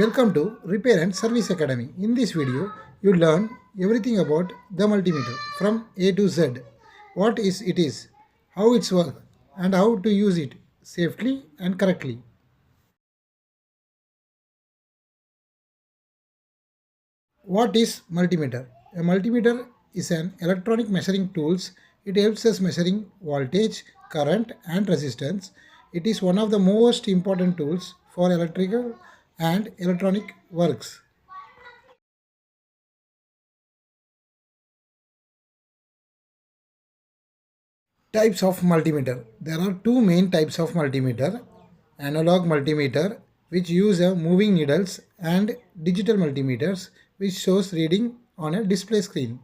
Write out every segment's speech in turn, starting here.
Welcome to Repair and Service Academy. In this video, you learn everything about the multimeter from A to Z. What it is, how it's work, and how to use it safely and correctly. What is multimeter? A multimeter is an electronic measuring tools. It helps us measuring voltage, current and resistance. It is one of the most important tools for electrical and electronic works. Types of multimeter. There are two main types of multimeter. Analog multimeter, which use a moving needles, and digital multimeters, which shows reading on a display screen.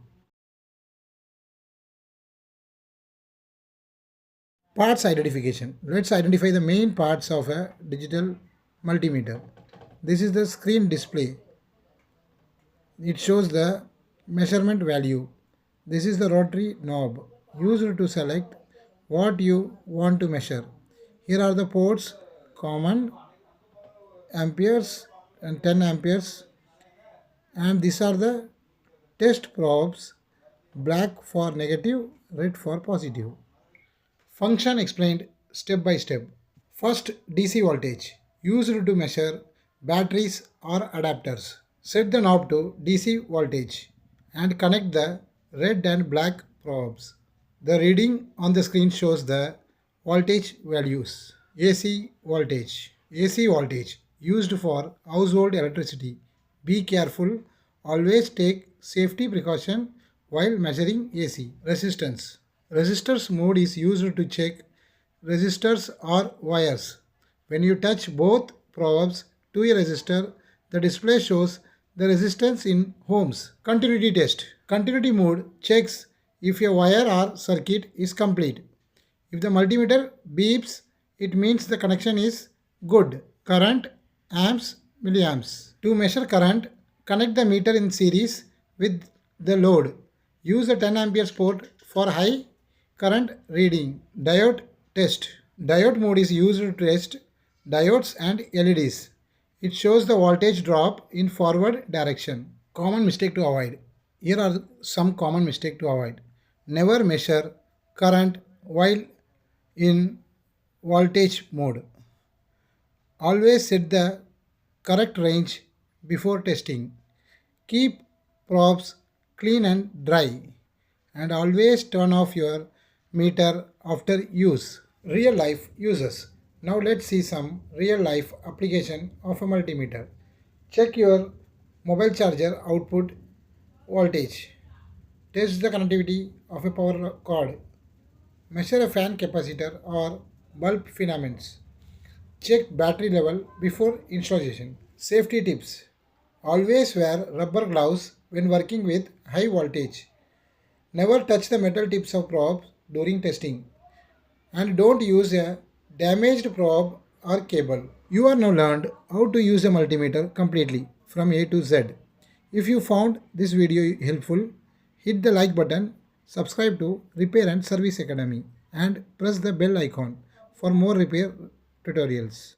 Parts identification. Let's identify the main parts of a digital multimeter. This is the screen display. It shows the measurement value. This is the rotary knob used to select what you want to measure. Here are the ports: common, amperes and 10 amperes, and these are the test probes: black for negative, red for positive. Function explained step by step. First, DC voltage used to measure batteries or adapters. Set the knob to DC voltage and connect the red and black probes. The reading on the screen shows the voltage values. AC voltage. AC voltage used for household electricity. Be careful. Always take safety precaution while measuring AC. Resistance. Resistors mode is used to check resistors or wires. When you touch both probes to a resistor, the display shows the resistance in ohms. Continuity test. Continuity mode checks if a wire or circuit is complete. If the multimeter beeps, it means the connection is good. Current, amps, milliamps. To measure current, connect the meter in series with the load. Use the 10 amperes port for high current reading. Diode test. Diode mode is used to test diodes and LEDs. It shows the voltage drop in forward direction. Common mistake to avoid. Here are some common mistake to avoid. Never measure current while in voltage mode. Always set the correct range before testing. Keep probes clean and dry, and always turn off your meter after use. Real life uses. Now let's see some real life application of a multimeter. Check your mobile charger output voltage. Test the connectivity of a power cord. Measure a fan capacitor or bulb filaments. Check battery level before installation. Safety tips. Always wear rubber gloves when working with high voltage. Never touch the metal tips of probes during testing. And don't use a damaged probe or cable. You are now learned how to use a multimeter completely from A to Z. If you found this video helpful, hit the like button, subscribe to Repair and Service Academy, and press the bell icon for more repair tutorials.